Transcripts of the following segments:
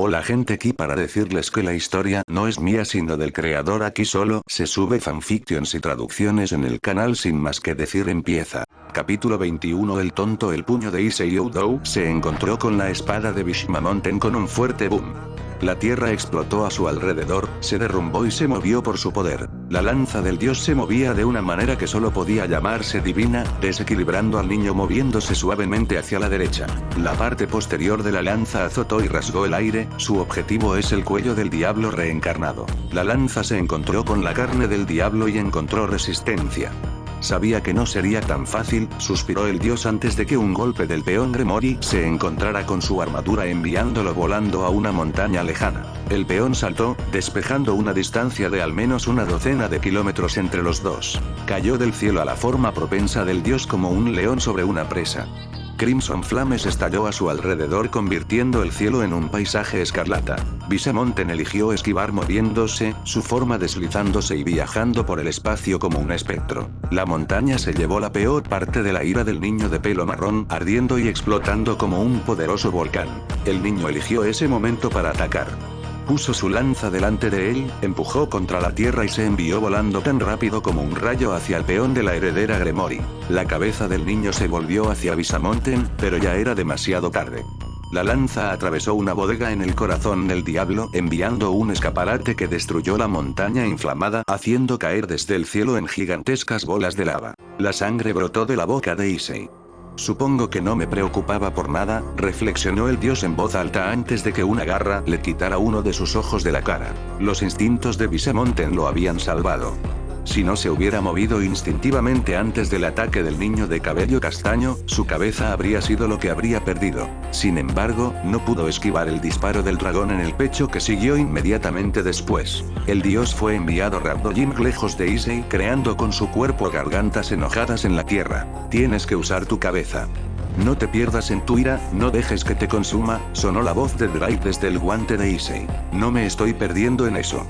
Hola gente, aquí para decirles que la historia no es mía sino del creador. Aquí solo se sube fanfictions y traducciones en el canal. Sin más que decir, empieza. Capítulo 21. El tonto. El puño de Issei Oudou se encontró con la espada de Bishima Mountain con un fuerte boom. La tierra explotó a su alrededor, se derrumbó y se movió por su poder. La lanza del dios se movía de una manera que solo podía llamarse divina, desequilibrando al niño moviéndose suavemente hacia la derecha. La parte posterior de la lanza azotó y rasgó el aire. Su objetivo es el cuello del diablo reencarnado. La lanza se encontró con la carne del diablo y encontró resistencia. Sabía que no sería tan fácil, suspiró el dios antes de que un golpe del peón Gremori se encontrara con su armadura enviándolo volando a una montaña lejana. El peón saltó, despejando una distancia de al menos una docena de kilómetros entre los dos. Cayó del cielo a la forma propensa del dios como un león sobre una presa. Crimson Flames estalló a su alrededor convirtiendo el cielo en un paisaje escarlata. Bishima Mountain eligió esquivar moviéndose, su forma deslizándose y viajando por el espacio como un espectro. La montaña se llevó la peor parte de la ira del niño de pelo marrón, ardiendo y explotando como un poderoso volcán. El niño eligió ese momento para atacar. Puso su lanza delante de él, empujó contra la tierra y se envió volando tan rápido como un rayo hacia el peón de la heredera Gremori. La cabeza del niño se volvió hacia Bishima Mountain, pero ya era demasiado tarde. La lanza atravesó una bodega en el corazón del diablo, enviando un escaparate que destruyó la montaña inflamada, haciendo caer desde el cielo en gigantescas bolas de lava. La sangre brotó de la boca de Issei. Supongo que no me preocupaba por nada, reflexionó el dios en voz alta antes de que una garra le quitara uno de sus ojos de la cara. Los instintos de Bishima Mountain lo habían salvado. Si no se hubiera movido instintivamente antes del ataque del niño de cabello castaño, su cabeza habría sido lo que habría perdido. Sin embargo, no pudo esquivar el disparo del dragón en el pecho que siguió inmediatamente después. El dios fue enviado Rabdojin lejos de Issei, creando con su cuerpo gargantas enojadas en la tierra. Tienes que usar tu cabeza. No te pierdas en tu ira, no dejes que te consuma, sonó la voz de Drake desde el guante de Issei. No me estoy perdiendo en eso.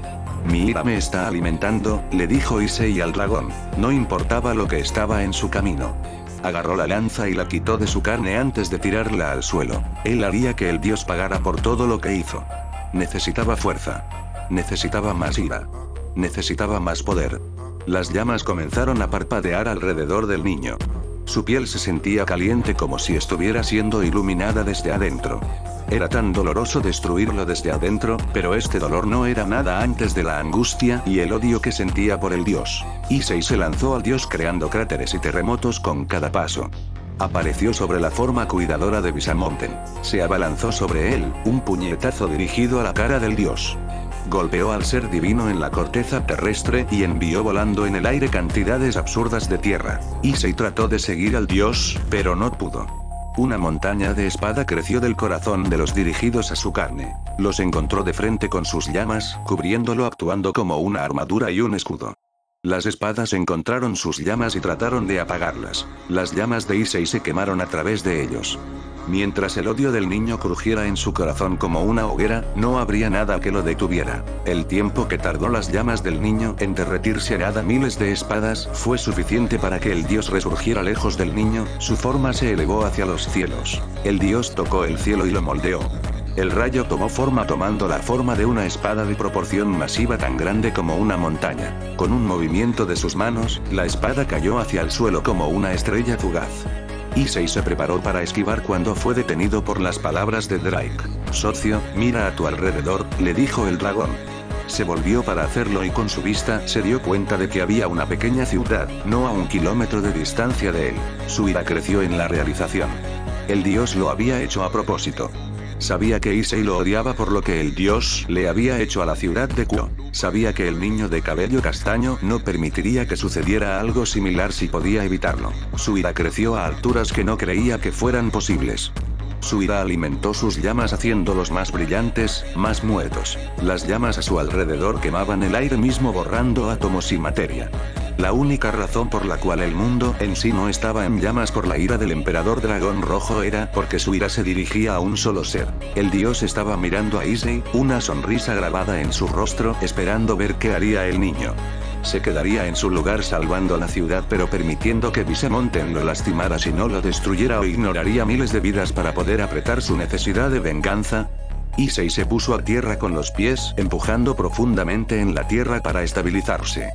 Mi ira me está alimentando, le dijo Issei al dragón. No importaba lo que estaba en su camino. Agarró la lanza y la quitó de su carne antes de tirarla al suelo. Él haría que el dios pagara por todo lo que hizo. Necesitaba fuerza. Necesitaba más ira. Necesitaba más poder. Las llamas comenzaron a parpadear alrededor del niño. Su piel se sentía caliente como si estuviera siendo iluminada desde adentro. Era tan doloroso destruirlo desde adentro, pero este dolor no era nada antes de la angustia y el odio que sentía por el dios. Issei se lanzó al dios creando cráteres y terremotos con cada paso. Apareció sobre la forma cuidadora de Bishima Mountain. Se abalanzó sobre él, un puñetazo dirigido a la cara del dios. Golpeó al ser divino en la corteza terrestre y envió volando en el aire cantidades absurdas de tierra. Issei trató de seguir al dios, pero no pudo. Una montaña de espada creció del corazón de los dirigidos a su carne. Los encontró de frente con sus llamas, cubriéndolo actuando como una armadura y un escudo. Las espadas encontraron sus llamas y trataron de apagarlas. Las llamas de Issei se quemaron a través de ellos. Mientras el odio del niño crujiera en su corazón como una hoguera, no habría nada que lo detuviera. El tiempo que tardó las llamas del niño en derretirse a miles de espadas fue suficiente para que el dios resurgiera lejos del niño, su forma se elevó hacia los cielos. El dios tocó el cielo y lo moldeó. El rayo tomó forma tomando la forma de una espada de proporción masiva tan grande como una montaña. Con un movimiento de sus manos, la espada cayó hacia el suelo como una estrella fugaz. Issei se preparó para esquivar cuando fue detenido por las palabras de Drake. Socio, mira a tu alrededor, le dijo el dragón. Se volvió para hacerlo y con su vista se dio cuenta de que había una pequeña ciudad, no a 1 kilómetro de distancia de él. Su ira creció en la realización. El dios lo había hecho a propósito. Sabía que Issei lo odiaba por lo que el dios le había hecho a la ciudad de Kuo. Sabía que el niño de cabello castaño no permitiría que sucediera algo similar si podía evitarlo. Su ira creció a alturas que no creía que fueran posibles. Su ira alimentó sus llamas haciéndolos más brillantes, más muertos. Las llamas a su alrededor quemaban el aire mismo borrando átomos y materia. La única razón por la cual el mundo en sí no estaba en llamas por la ira del emperador dragón rojo era porque su ira se dirigía a un solo ser. El dios estaba mirando a Issei, una sonrisa grabada en su rostro, esperando ver qué haría el niño. Se quedaría en su lugar salvando la ciudad pero permitiendo que Bishima Mountain lo lastimara si no lo destruyera o ignoraría miles de vidas para poder apretar su necesidad de venganza. Issei se puso a tierra con los pies, empujando profundamente en la tierra para estabilizarse.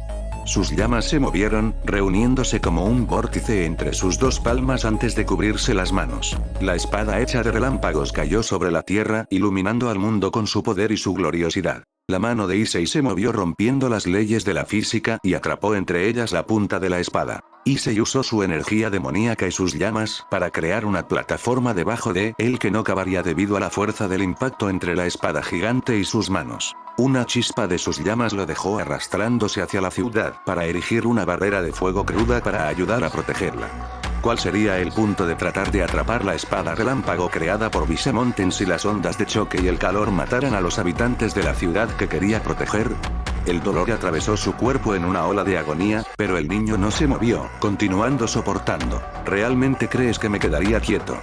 Sus llamas se movieron, reuniéndose como un vórtice entre sus dos palmas antes de cubrirse las manos. La espada hecha de relámpagos cayó sobre la tierra, iluminando al mundo con su poder y su gloriosidad. La mano de Issei se movió rompiendo las leyes de la física y atrapó entre ellas la punta de la espada. Issei usó su energía demoníaca y sus llamas para crear una plataforma debajo de él que no cabería debido a la fuerza del impacto entre la espada gigante y sus manos. Una chispa de sus llamas lo dejó arrastrándose hacia la ciudad para erigir una barrera de fuego cruda para ayudar a protegerla. ¿Cuál sería el punto de tratar de atrapar la espada relámpago creada por Bishamonten si las ondas de choque y el calor mataran a los habitantes de la ciudad que quería proteger? El dolor atravesó su cuerpo en una ola de agonía, pero el niño no se movió, continuando soportando. ¿Realmente crees que me quedaría quieto?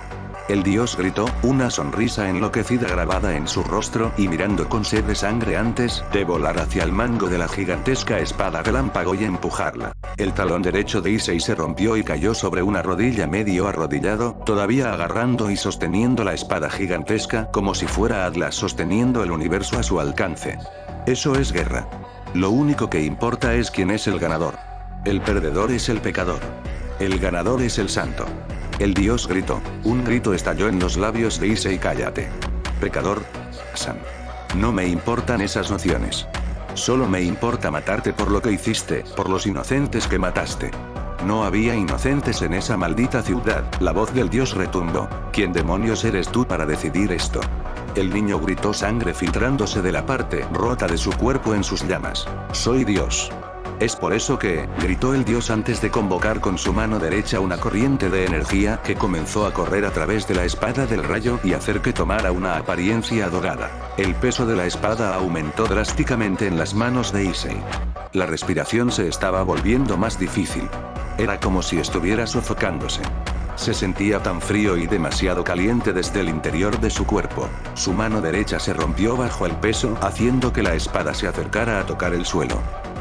El dios gritó, una sonrisa enloquecida grabada en su rostro y mirando con sed de sangre antes de volar hacia el mango de la gigantesca espada relámpago y empujarla. El talón derecho de Issei se rompió y cayó sobre una rodilla medio arrodillado, todavía agarrando y sosteniendo la espada gigantesca como si fuera Atlas sosteniendo el universo a su alcance. Eso es guerra. Lo único que importa es quién es el ganador. El perdedor es el pecador. El ganador es el santo. El dios gritó. Un grito estalló en los labios de Issei. Cállate. Pecador. San. No me importan esas nociones. Solo me importa matarte por lo que hiciste, por los inocentes que mataste. No había inocentes en esa maldita ciudad. La voz del dios retumbó. ¿Quién demonios eres tú para decidir esto? El niño gritó, sangre filtrándose de la parte rota de su cuerpo en sus llamas. Soy Dios. Es por eso que, gritó el dios antes de convocar con su mano derecha una corriente de energía que comenzó a correr a través de la espada del rayo y hacer que tomara una apariencia dorada. El peso de la espada aumentó drásticamente en las manos de Issei. La respiración se estaba volviendo más difícil. Era como si estuviera sofocándose. Se sentía tan frío y demasiado caliente desde el interior de su cuerpo. Su mano derecha se rompió bajo el peso, haciendo que la espada se acercara a tocar el suelo.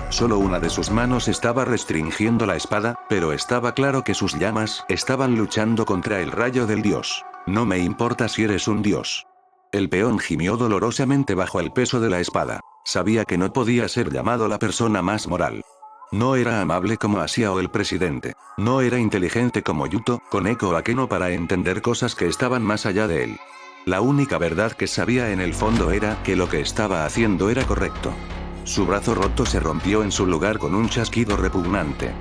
Solo una de sus manos estaba restringiendo la espada, pero estaba claro que sus llamas estaban luchando contra el rayo del dios. No me importa si eres un dios. El peón gimió dolorosamente bajo el peso de la espada. Sabía que no podía ser llamado la persona más moral. No era amable como Asiao el presidente. No era inteligente como Yuto, con Eko Akeno para entender cosas que estaban más allá de él. La única verdad que sabía en el fondo era que lo que estaba haciendo era correcto. Su brazo roto se rompió en su lugar con un chasquido repugnante.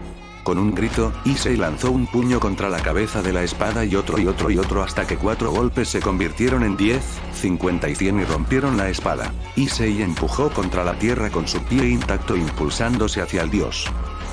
Con un grito, Issei lanzó un puño contra la cabeza de la espada y otro hasta que 4 golpes se convirtieron en 10, 50 y 100 y rompieron la espada. Issei empujó contra la tierra con su pie intacto impulsándose hacia el dios.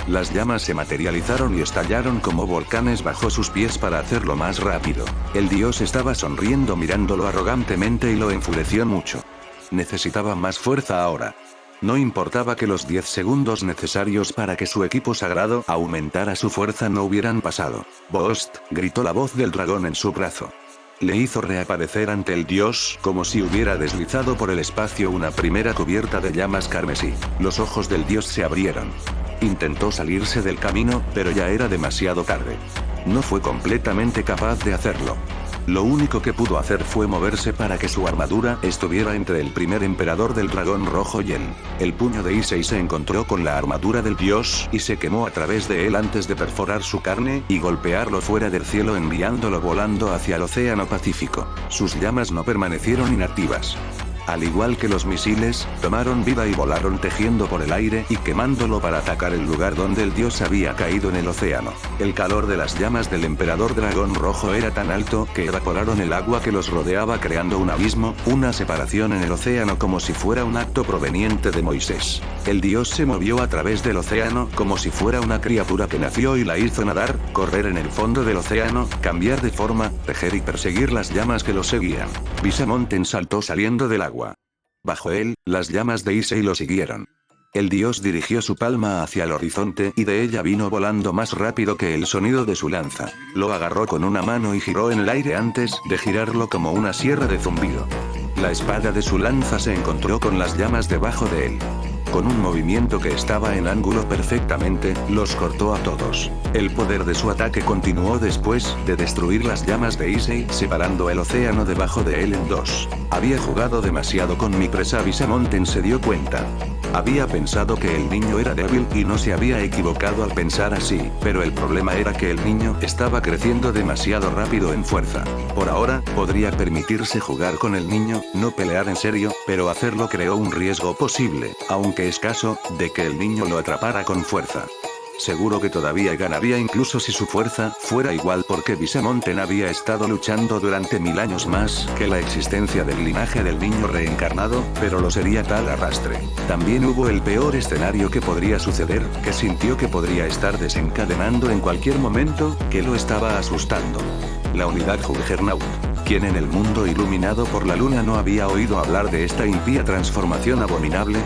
Las llamas se materializaron y estallaron como volcanes bajo sus pies para hacerlo más rápido. El dios estaba sonriendo mirándolo arrogantemente y lo enfureció mucho. Necesitaba más fuerza ahora. No importaba que los 10 segundos necesarios para que su equipo sagrado aumentara su fuerza no hubieran pasado. Boost, gritó la voz del dragón en su brazo. Le hizo reaparecer ante el dios como si hubiera deslizado por el espacio una primera cubierta de llamas carmesí. Los ojos del dios se abrieron. Intentó salirse del camino, pero ya era demasiado tarde. No fue completamente capaz de hacerlo. Lo único que pudo hacer fue moverse para que su armadura estuviera entre el primer emperador del dragón rojo y él. El puño de Issei se encontró con la armadura del dios y se quemó a través de él antes de perforar su carne y golpearlo fuera del cielo enviándolo volando hacia el océano Pacífico. Sus llamas no permanecieron inactivas. Al igual que los misiles, tomaron vida y volaron tejiendo por el aire y quemándolo para atacar el lugar donde el dios había caído en el océano. El calor de las llamas del emperador dragón rojo era tan alto que evaporaron el agua que los rodeaba creando un abismo, una separación en el océano como si fuera un acto proveniente de Moisés. El dios se movió a través del océano como si fuera una criatura que nació y la hizo nadar, correr en el fondo del océano, cambiar de forma, tejer y perseguir las llamas que lo seguían. Bishamonten saltó saliendo del agua. Bajo él, las llamas de Issei lo siguieron. El dios dirigió su palma hacia el horizonte y de ella vino volando más rápido que el sonido de su lanza. Lo agarró con una mano y giró en el aire antes de girarlo como una sierra de zumbido. La espada de su lanza se encontró con las llamas debajo de él. Con un movimiento que estaba en ángulo perfectamente, los cortó a todos. El poder de su ataque continuó después de destruir las llamas de Issei, separando el océano debajo de él en dos. Había jugado demasiado con mi presa. Visamonten se dio cuenta. Había pensado que el niño era débil y no se había equivocado al pensar así, pero el problema era que el niño estaba creciendo demasiado rápido en fuerza. Por ahora, podría permitirse jugar con el niño, no pelear en serio, pero hacerlo creó un riesgo posible, aunque escaso, de que el niño lo atrapara con fuerza. Seguro que todavía ganaría incluso si su fuerza fuera igual, porque Visamonten había estado luchando durante 1000 años más que la existencia del linaje del niño reencarnado, pero lo sería tal arrastre. También hubo el peor escenario que podría suceder, que sintió que podría estar desencadenando en cualquier momento, que lo estaba asustando. La unidad Juggernaut. ¿Quién en el mundo iluminado por la luna no había oído hablar de esta impía transformación abominable?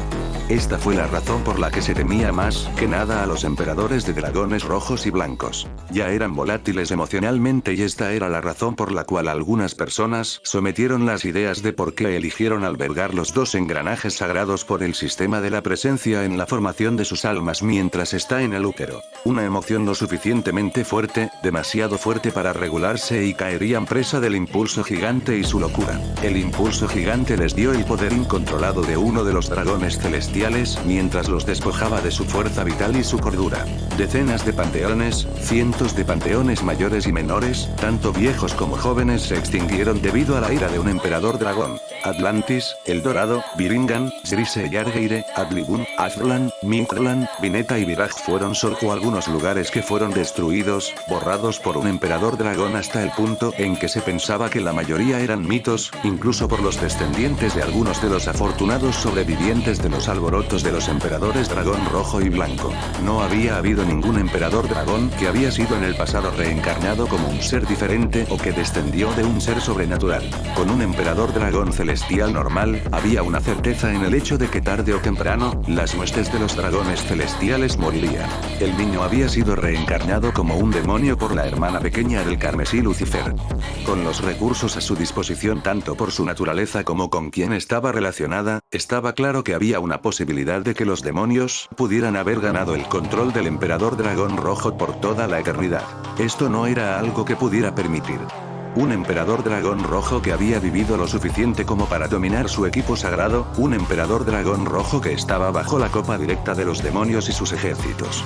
Esta fue la razón por la que se temía más que nada a los emperadores de dragones rojos y blancos. Ya eran volátiles emocionalmente y esta era la razón por la cual algunas personas sometieron las ideas de por qué eligieron albergar los dos engranajes sagrados por el sistema de la presencia en la formación de sus almas mientras está en el útero. Una emoción lo suficientemente fuerte, demasiado fuerte para regularse y caerían presa del impulso gigante y su locura. El impulso gigante les dio el poder incontrolado de uno de los dragones celestiales mientras los despojaba de su fuerza vital y su cordura. Decenas de panteones, cientos de panteones mayores y menores, tanto viejos como jóvenes se extinguieron debido a la ira de un emperador dragón. Atlantis, El Dorado, Viringan, Grise y Argeire, Adlibun, Aztlan, Mintlan, Vineta y Viraj fueron solo algunos lugares que fueron destruidos, borrados por un emperador dragón hasta el punto en que se pensaba que la mayoría eran mitos, incluso por los descendientes de algunos de los afortunados sobrevivientes de los alborotos de los emperadores dragón rojo y blanco. No había habido ningún emperador dragón que había sido en el pasado reencarnado como un ser diferente o que descendió de un ser sobrenatural. Con un emperador dragón celestial normal, había una certeza en el hecho de que tarde o temprano, las huestes de los dragones celestiales morirían. El niño había sido reencarnado como un demonio por la hermana pequeña del carmesí Lucifer. Con los recursos a su disposición tanto por su naturaleza como con quien estaba relacionada, estaba claro que había una posibilidad de que los demonios pudieran haber ganado el control del emperador dragón rojo por toda la eternidad. Esto no era algo que pudiera permitir. Un emperador dragón rojo que había vivido lo suficiente como para dominar su equipo sagrado, un emperador dragón rojo que estaba bajo la copa directa de los demonios y sus ejércitos.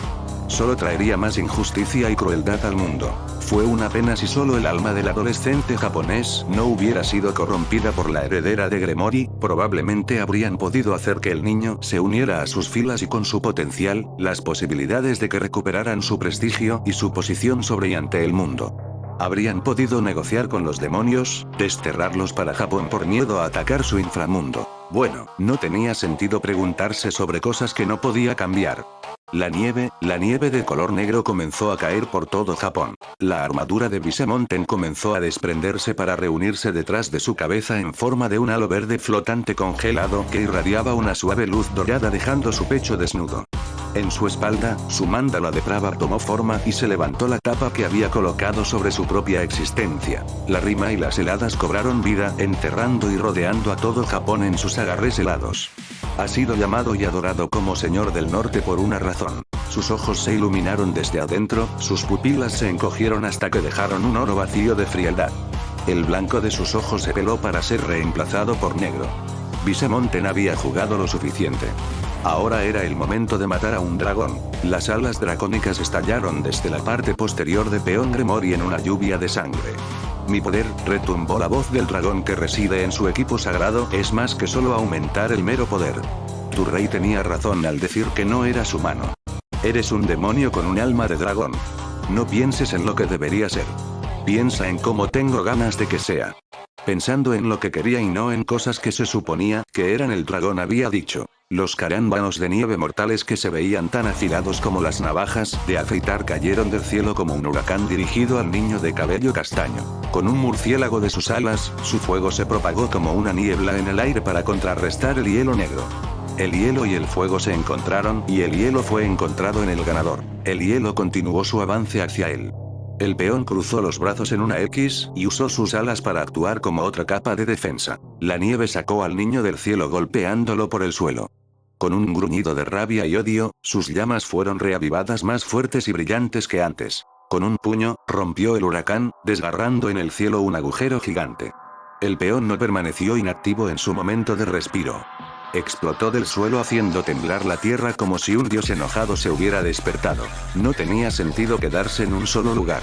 Solo traería más injusticia y crueldad al mundo. Fue una pena si solo el alma del adolescente japonés no hubiera sido corrompida por la heredera de Gremori, probablemente habrían podido hacer que el niño se uniera a sus filas y con su potencial, las posibilidades de que recuperaran su prestigio y su posición sobre y ante el mundo. Habrían podido negociar con los demonios, desterrarlos para Japón por miedo a atacar su inframundo. Bueno, no tenía sentido preguntarse sobre cosas que no podía cambiar. La nieve de color negro comenzó a caer por todo Japón. La armadura de Visamonten comenzó a desprenderse para reunirse detrás de su cabeza en forma de un halo verde flotante congelado que irradiaba una suave luz dorada dejando su pecho desnudo. En su espalda, su mándala de Prava tomó forma y se levantó la tapa que había colocado sobre su propia existencia. La rima y las heladas cobraron vida, enterrando y rodeando a todo Japón en sus agarres helados. Ha sido llamado y adorado como Señor del Norte por una razón. Sus ojos se iluminaron desde adentro, sus pupilas se encogieron hasta que dejaron un oro vacío de frialdad. El blanco de sus ojos se peló para ser reemplazado por negro. Visamonten había jugado lo suficiente. Ahora era el momento de matar a un dragón. Las alas dracónicas estallaron desde la parte posterior de Peón Gremori en una lluvia de sangre. Mi poder, retumbó la voz del dragón que reside en su equipo sagrado, es más que solo aumentar el mero poder. Tu rey tenía razón al decir que no eras humano. Eres un demonio con un alma de dragón. No pienses en lo que debería ser. Piensa en cómo tengo ganas de que sea. Pensando en lo que quería y no en cosas que se suponía que eran el dragón había dicho. Los carámbanos de nieve mortales que se veían tan afilados como las navajas de afeitar cayeron del cielo como un huracán dirigido al niño de cabello castaño. Con un murciélago de sus alas, su fuego se propagó como una niebla en el aire para contrarrestar el hielo negro. El hielo y el fuego se encontraron y el hielo fue encontrado en el ganador. El hielo continuó su avance hacia él. El peón cruzó los brazos en una X y usó sus alas para actuar como otra capa de defensa. La nieve sacó al niño del cielo golpeándolo por el suelo. Con un gruñido de rabia y odio, sus llamas fueron reavivadas más fuertes y brillantes que antes. Con un puño, rompió el huracán, desgarrando en el cielo un agujero gigante. El peón no permaneció inactivo en su momento de respiro. Explotó del suelo haciendo temblar la tierra como si un dios enojado se hubiera despertado. No tenía sentido quedarse en un solo lugar.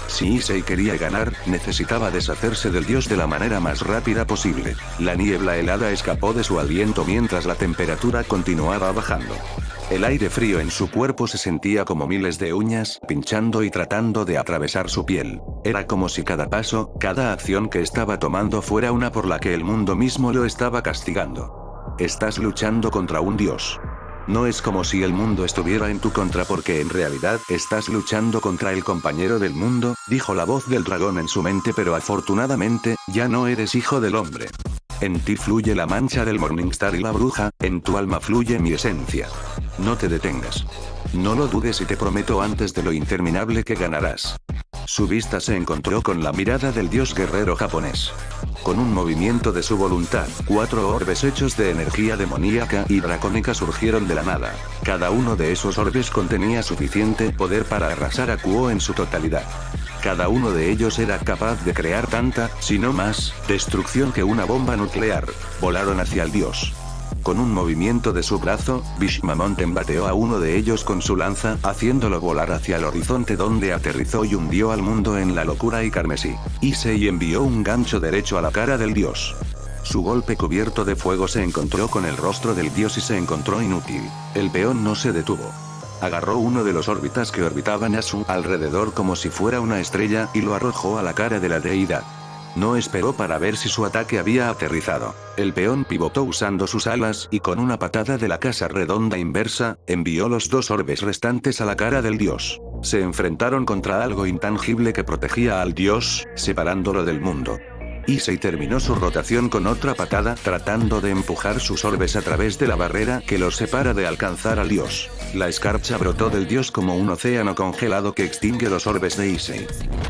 Si Issei quería ganar, necesitaba deshacerse del dios de la manera más rápida posible. La niebla helada escapó de su aliento mientras la temperatura continuaba bajando. El aire frío en su cuerpo se sentía como miles de uñas, pinchando y tratando de atravesar su piel. Era como si cada paso, cada acción que estaba tomando fuera una por la que el mundo mismo lo estaba castigando. Estás luchando contra un dios. No es como si el mundo estuviera en tu contra porque en realidad estás luchando contra el compañero del mundo, dijo la voz del dragón en su mente, pero afortunadamente, ya no eres hijo del hombre. En ti fluye la mancha del Morningstar y la bruja, en tu alma fluye mi esencia. No te detengas. No lo dudes y te prometo antes de lo interminable que ganarás. Su vista se encontró con la mirada del dios guerrero japonés. Con un movimiento de su voluntad, 4 orbes hechos de energía demoníaca y dracónica surgieron de la nada. Cada uno de esos orbes contenía suficiente poder para arrasar a Kuo en su totalidad. Cada uno de ellos era capaz de crear tanta, si no más, destrucción que una bomba nuclear. Volaron hacia el dios. Con un movimiento de su brazo, Bishma Mountain bateó a uno de ellos con su lanza, haciéndolo volar hacia el horizonte donde aterrizó y hundió al mundo en la locura y carmesí. Issei envió un gancho derecho a la cara del dios. Su golpe cubierto de fuego se encontró con el rostro del dios y se encontró inútil. El peón no se detuvo. Agarró uno de los órbitas que orbitaban a su alrededor como si fuera una estrella y lo arrojó a la cara de la deidad. No esperó para ver si su ataque había aterrizado. El peón pivotó usando sus alas y con una patada de la casa redonda inversa, envió los 2 orbes restantes a la cara del dios. Se enfrentaron contra algo intangible que protegía al dios, separándolo del mundo. Issei terminó su rotación con otra patada, tratando de empujar sus orbes a través de la barrera que los separa de alcanzar al dios. La escarcha brotó del dios como un océano congelado que extingue los orbes de Issei.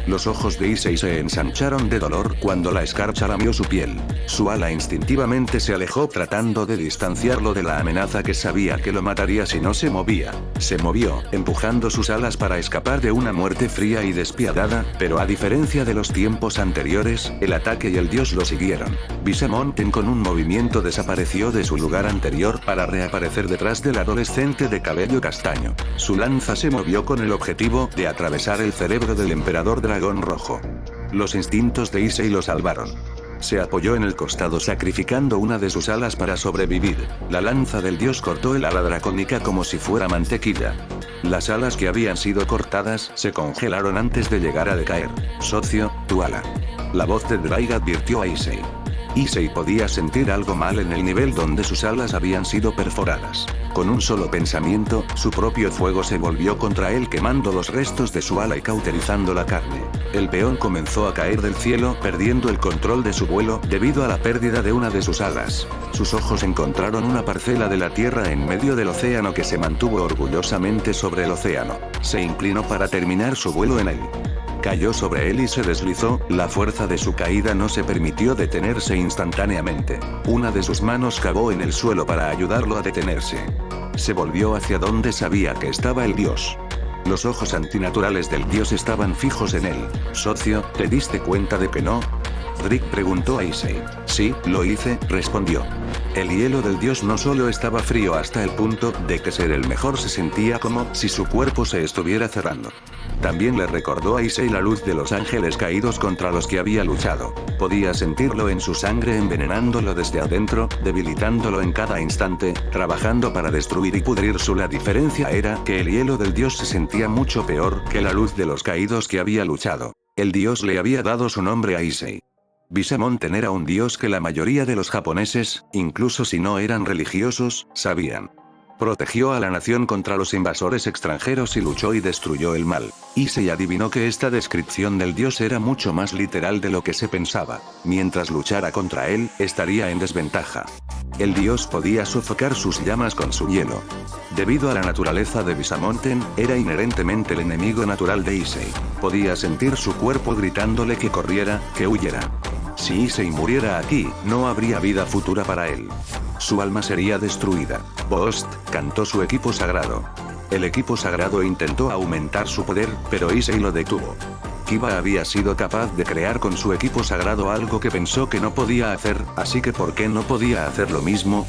Los ojos de Issei se ensancharon de dolor cuando la escarcha lamió su piel. Su ala instintivamente se alejó tratando de distanciarlo de la amenaza que sabía que lo mataría si no se movía. Se movió, empujando sus alas para escapar de una muerte fría y despiadada, pero a diferencia de los tiempos anteriores, el ataque y el dios lo siguieron. Bishma Mountain con un movimiento desapareció de su lugar anterior para reaparecer detrás del adolescente de cabello castaño. Su lanza se movió con el objetivo de atravesar el cerebro del emperador dragón rojo. Los instintos de Issei lo salvaron. Se apoyó en el costado sacrificando una de sus alas para sobrevivir. La lanza del dios cortó el ala dracónica como si fuera mantequilla. Las alas que habían sido cortadas se congelaron antes de llegar a decaer. Socio, tu ala. La voz de Drake advirtió a Issei. Issei podía sentir algo mal en el nivel donde sus alas habían sido perforadas. Con un solo pensamiento, su propio fuego se volvió contra él quemando los restos de su ala y cauterizando la carne. El peón comenzó a caer del cielo perdiendo el control de su vuelo debido a la pérdida de una de sus alas. Sus ojos encontraron una parcela de la tierra en medio del océano que se mantuvo orgullosamente sobre el océano. Se inclinó para terminar su vuelo en él. Cayó sobre él y se deslizó, la fuerza de su caída no se permitió detenerse instantáneamente. Una de sus manos cavó en el suelo para ayudarlo a detenerse. Se volvió hacia donde sabía que estaba el dios. Los ojos antinaturales del dios estaban fijos en él. Socio, ¿te diste cuenta de que no? Drake preguntó a Issei. Sí, lo hice, respondió. El hielo del dios no solo estaba frío hasta el punto de que ser el mejor se sentía como si su cuerpo se estuviera cerrando. También le recordó a Issei la luz de los ángeles caídos contra los que había luchado. Podía sentirlo en su sangre envenenándolo desde adentro, debilitándolo en cada instante, trabajando para destruir y pudrir La diferencia era que el hielo del dios se sentía mucho peor que la luz de los caídos que había luchado. El dios le había dado su nombre a Issei. Bishma Mountain era un dios que la mayoría de los japoneses, incluso si no eran religiosos, sabían. Protegió a la nación contra los invasores extranjeros y luchó y destruyó el mal. Issei adivinó que esta descripción del dios era mucho más literal de lo que se pensaba. Mientras luchara contra él, estaría en desventaja. El dios podía sofocar sus llamas con su hielo. Debido a la naturaleza de Bishma Mountain, era inherentemente el enemigo natural de Issei. Podía sentir su cuerpo gritándole que corriera, que huyera. Si Issei muriera aquí, no habría vida futura para él. Su alma sería destruida. Bost, cantó su equipo sagrado. El equipo sagrado intentó aumentar su poder, pero Issei lo detuvo. Kiba había sido capaz de crear con su equipo sagrado algo que pensó que no podía hacer, así que ¿por qué no podía hacer lo mismo?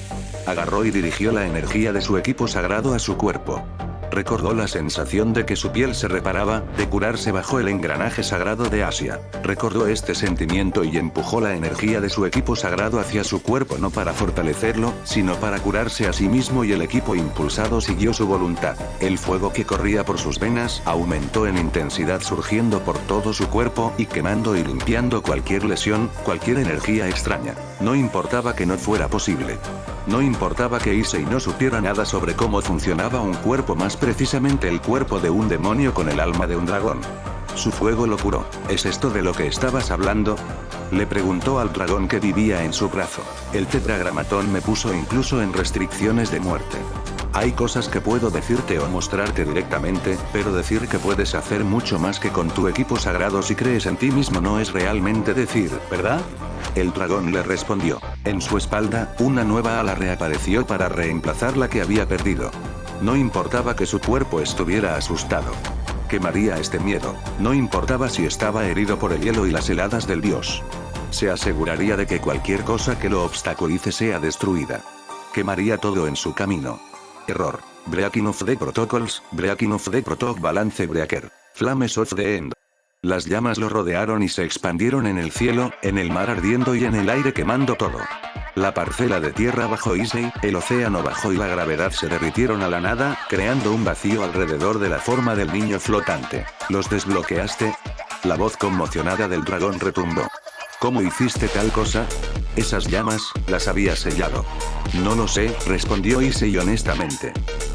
Agarró y dirigió la energía de su equipo sagrado a su cuerpo. Recordó la sensación de que su piel se reparaba, de curarse bajo el engranaje sagrado de Asia. Recordó este sentimiento y empujó la energía de su equipo sagrado hacia su cuerpo no para fortalecerlo, sino para curarse a sí mismo y el equipo impulsado siguió su voluntad. El fuego que corría por sus venas aumentó en intensidad surgiendo por todo su cuerpo y quemando y limpiando cualquier lesión, cualquier energía extraña. No importaba que no fuera posible. No importaba que Issei no supiera nada sobre cómo funcionaba un cuerpo, más precisamente el cuerpo de un demonio con el alma de un dragón. Su fuego lo curó. ¿Es esto de lo que estabas hablando? Le preguntó al dragón que vivía en su brazo. El tetragramatón me puso incluso en restricciones de muerte. Hay cosas que puedo decirte o mostrarte directamente, pero decir que puedes hacer mucho más que con tu equipo sagrado si crees en ti mismo no es realmente decir, ¿verdad? El dragón le respondió. En su espalda, una nueva ala reapareció para reemplazar la que había perdido. No importaba que su cuerpo estuviera asustado. Quemaría este miedo. No importaba si estaba herido por el hielo y las heladas del dios. Se aseguraría de que cualquier cosa que lo obstaculice sea destruida. Quemaría todo en su camino. Error. Breaking of the protocols, breaking of the protocol balance breaker. Flames of the end. Las llamas lo rodearon y se expandieron en el cielo, en el mar ardiendo y en el aire quemando todo. La parcela de tierra bajo Issei, el océano bajo y la gravedad se derritieron a la nada, creando un vacío alrededor de la forma del niño flotante. ¿Los desbloqueaste? La voz conmocionada del dragón retumbó. ¿Cómo hiciste tal cosa? Esas llamas, las había sellado. No lo sé, respondió Issei honestamente.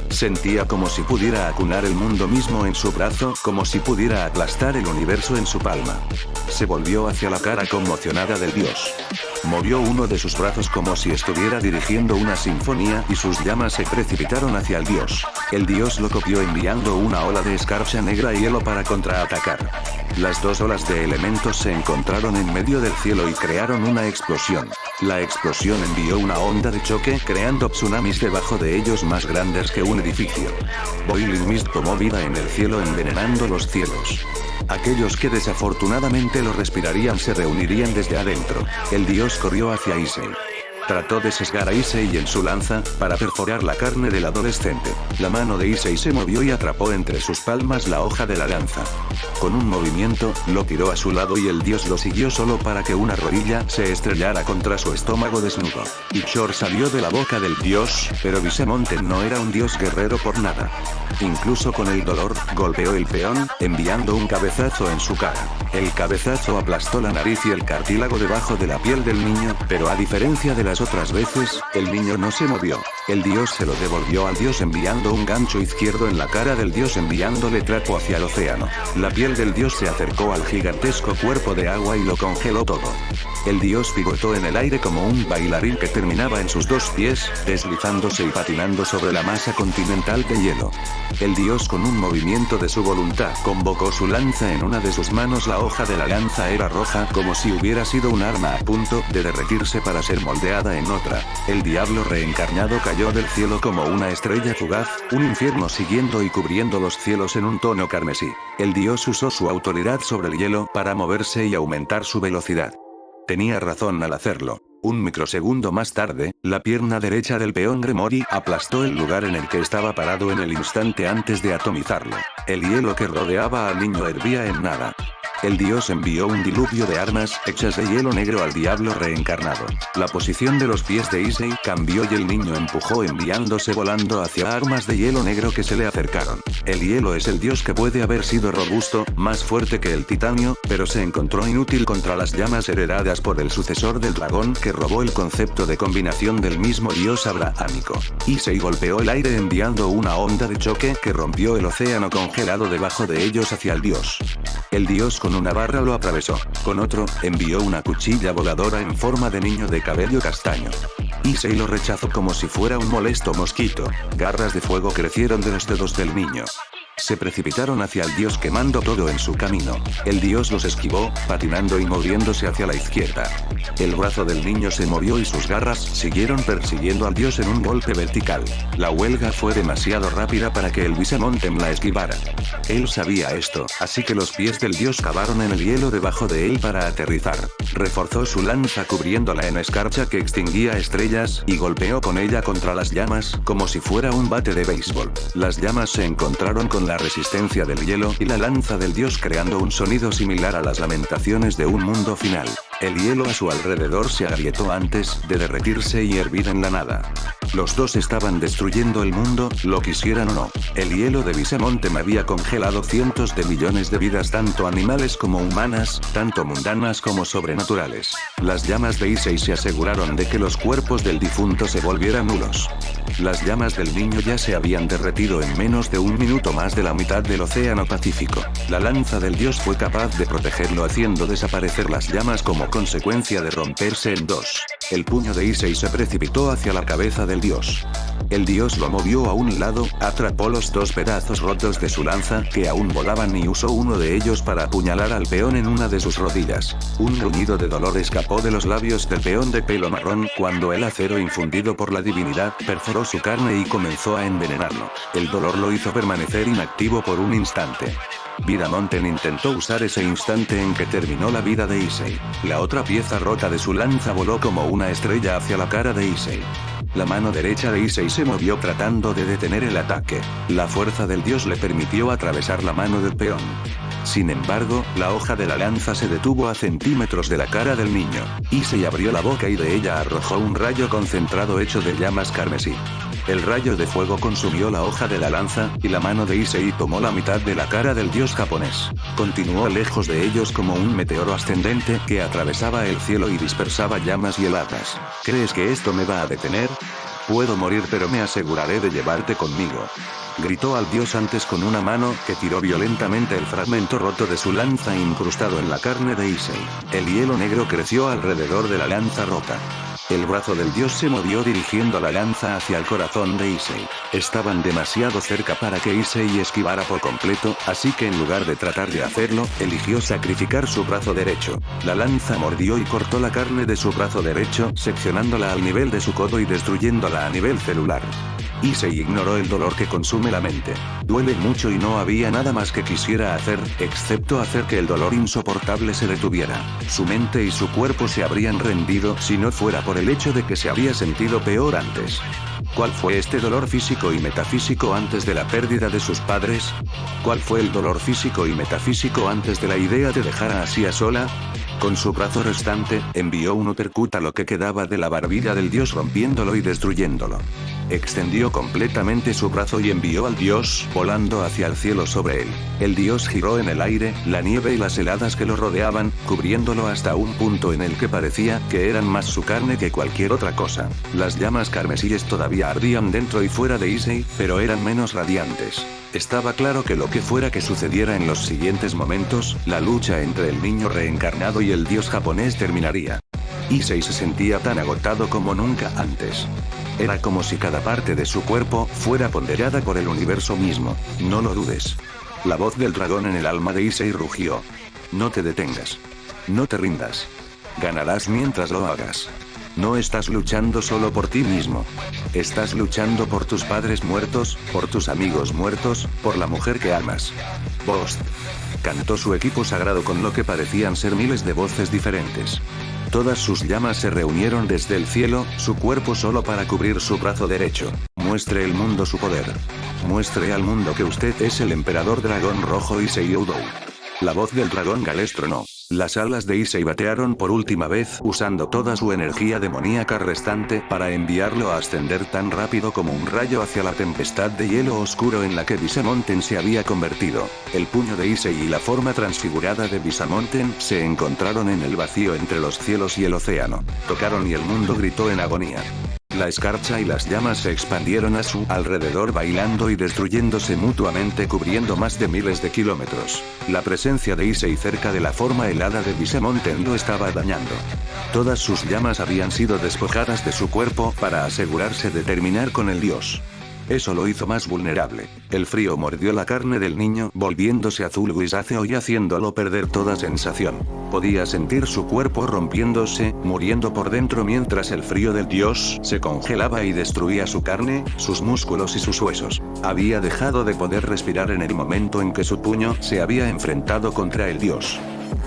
Sentía como si pudiera acunar el mundo mismo en su brazo, como si pudiera aplastar el universo en su palma. Se volvió hacia la cara conmocionada del dios. Movió uno de sus brazos como si estuviera dirigiendo una sinfonía y sus llamas se precipitaron hacia el dios. El dios lo copió enviando una ola de escarcha negra y hielo para contraatacar. Las dos olas de elementos se encontraron en medio del cielo y crearon una explosión. La explosión envió una onda de choque creando tsunamis debajo de ellos más grandes que un edificio. Boiling Mist tomó vida en el cielo envenenando los cielos. Aquellos que desafortunadamente lo respirarían se reunirían desde adentro. El dios corrió hacia Issei. Trató de sesgar a Issei en su lanza, para perforar la carne del adolescente. La mano de Issei se movió y atrapó entre sus palmas la hoja de la lanza. Con un movimiento, lo tiró a su lado y el dios lo siguió solo para que una rodilla se estrellara contra su estómago desnudo. Ichor salió de la boca del dios, pero Visemonte no era un dios guerrero por nada. Incluso con el dolor, golpeó el peón, enviando un cabezazo en su cara. El cabezazo aplastó la nariz y el cartílago debajo de la piel del niño, pero a diferencia de las otras veces, el niño no se movió. El dios se lo devolvió al dios enviando un gancho izquierdo en la cara del dios enviándole trapo hacia el océano. La piel del dios se acercó al gigantesco cuerpo de agua y lo congeló todo. El dios pivotó en el aire como un bailarín que terminaba en sus dos pies, deslizándose y patinando sobre la masa continental de hielo. El dios con un movimiento de su voluntad convocó su lanza en una de sus manos. La hoja de la lanza era roja como si hubiera sido un arma a punto de derretirse para ser moldeada en otra. El diablo reencarnado cayó del cielo como una estrella fugaz, un infierno siguiendo y cubriendo los cielos en un tono carmesí. El dios usó su autoridad sobre el hielo para moverse y aumentar su velocidad. Tenía razón al hacerlo. Un microsegundo más tarde, la pierna derecha del peón Gremori aplastó el lugar en el que estaba parado en el instante antes de atomizarlo. El hielo que rodeaba al niño hervía en nada. El dios envió un diluvio de armas hechas de hielo negro al diablo reencarnado. La posición de los pies de Issei cambió y el niño empujó enviándose volando hacia armas de hielo negro que se le acercaron. El hielo es el dios que puede haber sido robusto, más fuerte que el titanio, pero se encontró inútil contra las llamas heredadas por el sucesor del dragón que robó el concepto de combinación del mismo dios abrahámico. Issei golpeó el aire enviando una onda de choque que rompió el océano congelado debajo de ellos hacia el dios. El dios con una barra lo atravesó. Con otro, envió una cuchilla voladora en forma de niño de cabello castaño. Issei lo rechazó como si fuera un molesto mosquito. Garras de fuego crecieron de los dedos del niño. Se precipitaron hacia el dios quemando todo en su camino. El dios los esquivó, patinando y moviéndose hacia la izquierda. El brazo del niño se movió y sus garras siguieron persiguiendo al dios en un golpe vertical. La huelga fue demasiado rápida para que el Visamonten la esquivara. Él sabía esto, así que los pies del dios cavaron en el hielo debajo de él para aterrizar. Reforzó su lanza cubriéndola en escarcha que extinguía estrellas, y golpeó con ella contra las llamas, como si fuera un bate de béisbol. Las llamas se encontraron con la resistencia del hielo y la lanza del dios creando un sonido similar a las lamentaciones de un mundo final. El hielo a su alrededor se agrietó antes de derretirse y hervir en la nada. Los dos estaban destruyendo el mundo, lo quisieran o no. El hielo de Visamonten había congelado cientos de millones de vidas, tanto animales como humanas, tanto mundanas como sobrenaturales. Las llamas de Issei se aseguraron de que los cuerpos del difunto se volvieran nulos. Las llamas del niño ya se habían derretido en menos de un minuto, más de la mitad del océano Pacífico. La lanza del dios fue capaz de protegerlo, haciendo desaparecer las llamas como consecuencia de romperse en dos. El puño de Issei se precipitó hacia la cabeza del dios. El dios lo movió a un lado, atrapó los dos pedazos rotos de su lanza, que aún volaban, y usó uno de ellos para apuñalar al peón en una de sus rodillas. Un gruñido de dolor escapó de los labios del peón de pelo marrón cuando el acero infundido por la divinidad perforó su carne y comenzó a envenenarlo. El dolor lo hizo permanecer inactivo por un instante. Visamonten intentó usar ese instante en que terminó la vida de Issei. La otra pieza rota de su lanza voló como una estrella hacia la cara de Issei. La mano derecha de Issei se movió tratando de detener el ataque. La fuerza del dios le permitió atravesar la mano del peón. Sin embargo, la hoja de la lanza se detuvo a centímetros de la cara del niño. Issei abrió la boca y de ella arrojó un rayo concentrado hecho de llamas carmesí. El rayo de fuego consumió la hoja de la lanza, y la mano de Issei tomó la mitad de la cara del dios japonés. Continuó lejos de ellos como un meteoro ascendente que atravesaba el cielo y dispersaba llamas y heladas. ¿Crees que esto me va a detener? Puedo morir, pero me aseguraré de llevarte conmigo. Gritó al dios antes con una mano que tiró violentamente el fragmento roto de su lanza incrustado en la carne de Issei. El hielo negro creció alrededor de la lanza rota. El brazo del dios se movió dirigiendo la lanza hacia el corazón de Issei. Estaban demasiado cerca para que Issei esquivara por completo, así que en lugar de tratar de hacerlo, eligió sacrificar su brazo derecho. La lanza mordió y cortó la carne de su brazo derecho, seccionándola al nivel de su codo y destruyéndola a nivel celular. Issei ignoró el dolor que consume la mente. Duele mucho y no había nada más que quisiera hacer, excepto hacer que el dolor insoportable se detuviera. Su mente y su cuerpo se habrían rendido si no fuera por el hecho de que se había sentido peor antes. ¿Cuál fue este dolor físico y metafísico antes de la pérdida de sus padres? ¿Cuál fue el dolor físico y metafísico antes de la idea de dejar a Asia sola? Con su brazo restante, envió un uppercut a lo que quedaba de la barbilla del dios, rompiéndolo y destruyéndolo. Extendió completamente su brazo y envió al dios volando hacia el cielo sobre él. El dios giró en el aire, la nieve y las heladas que lo rodeaban, cubriéndolo hasta un punto en el que parecía que eran más su carne que cualquier otra cosa. Las llamas carmesíes todavía ardían dentro y fuera de Issei, pero eran menos radiantes. Estaba claro que lo que fuera que sucediera en los siguientes momentos, la lucha entre el niño reencarnado y el dios japonés terminaría. Issei se sentía tan agotado como nunca antes. Era como si cada parte de su cuerpo fuera ponderada por el universo mismo. No lo dudes. La voz del dragón en el alma de Issei rugió. No te detengas. No te rindas. Ganarás mientras lo hagas. No estás luchando solo por ti mismo. Estás luchando por tus padres muertos, por tus amigos muertos, por la mujer que amas. Bost. Cantó su equipo sagrado con lo que parecían ser miles de voces diferentes. Todas sus llamas se reunieron desde el cielo, su cuerpo solo para cubrir su brazo derecho. Muestre el mundo su poder. Muestre al mundo que usted es el emperador dragón rojo Issei Oudou. La voz del dragón Gales tronó. Las alas de Issei batearon por última vez, usando toda su energía demoníaca restante para enviarlo a ascender tan rápido como un rayo hacia la tempestad de hielo oscuro en la que Visamonten se había convertido. El puño de Issei y la forma transfigurada de Visamonten se encontraron en el vacío entre los cielos y el océano. Tocaron y el mundo gritó en agonía. La escarcha y las llamas se expandieron a su alrededor, bailando y destruyéndose mutuamente, cubriendo más de miles de kilómetros. La presencia de Issei cerca de la forma helada de Visamonten lo estaba dañando. Todas sus llamas habían sido despojadas de su cuerpo para asegurarse de terminar con el dios. Eso lo hizo más vulnerable. El frío mordió la carne del niño, volviéndose azul grisáceo y haciéndolo perder toda sensación. Podía sentir su cuerpo rompiéndose, muriendo por dentro mientras el frío del dios se congelaba y destruía su carne, sus músculos y sus huesos. Había dejado de poder respirar en el momento en que su puño se había enfrentado contra el dios.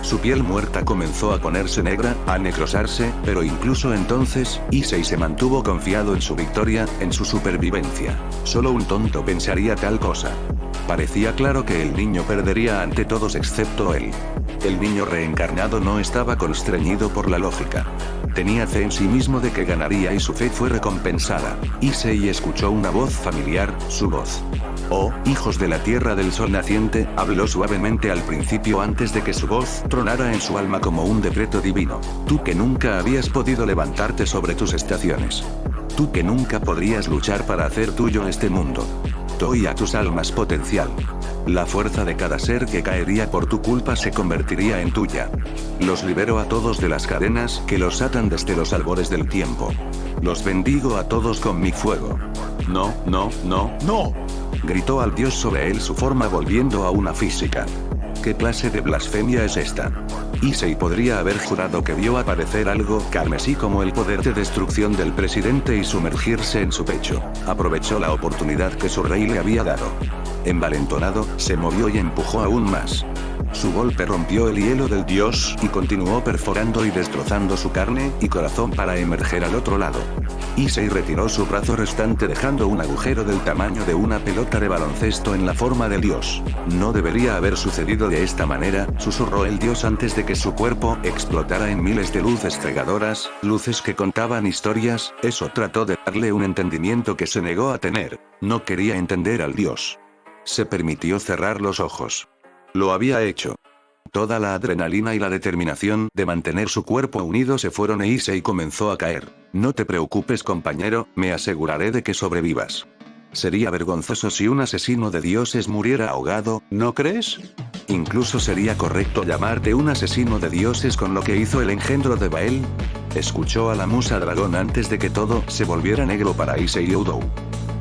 Su piel muerta comenzó a ponerse negra, a necrosarse, pero incluso entonces, Issei se mantuvo confiado en su victoria, en su supervivencia. Solo un tonto pensaría tal cosa. Parecía claro que el niño perdería ante todos excepto él. El niño reencarnado no estaba constreñido por la lógica. Tenía fe en sí mismo de que ganaría y su fe fue recompensada. Issei escuchó una voz familiar, su voz. Oh, hijos de la tierra del sol naciente, habló suavemente al principio antes de que su voz tronara en su alma como un decreto divino. Tú que nunca habías podido levantarte sobre tus estaciones. Tú que nunca podrías luchar para hacer tuyo este mundo. Doy a tus almas potencial. La fuerza de cada ser que caería por tu culpa se convertiría en tuya. Los libero a todos de las cadenas que los atan desde los albores del tiempo. Los bendigo a todos con mi fuego. No, no, no, no. Gritó al dios sobre él su forma volviendo a una física. ¿Qué clase de blasfemia es esta? Issei podría haber jurado que vio aparecer algo carmesí como el poder de destrucción del presidente y sumergirse en su pecho. Aprovechó la oportunidad que su rey le había dado. Envalentonado, se movió y empujó aún más. Su golpe rompió el hielo del dios y continuó perforando y destrozando su carne y corazón para emerger al otro lado. Issei retiró su brazo restante dejando un agujero del tamaño de una pelota de baloncesto en la forma del dios. No debería haber sucedido de esta manera, susurró el dios antes de que su cuerpo explotara en miles de luces cegadoras, luces que contaban historias. Eso trató de darle un entendimiento que se negó a tener. No quería entender al dios. Se permitió cerrar los ojos. Lo había hecho. Toda la adrenalina y la determinación de mantener su cuerpo unido se fueron e Issei comenzó a caer. No te preocupes, compañero, me aseguraré de que sobrevivas. Sería vergonzoso si un asesino de dioses muriera ahogado, ¿no crees? Incluso sería correcto llamarte un asesino de dioses con lo que hizo el engendro de Bael. Escuchó a la musa dragón antes de que todo se volviera negro para Issei Oudou.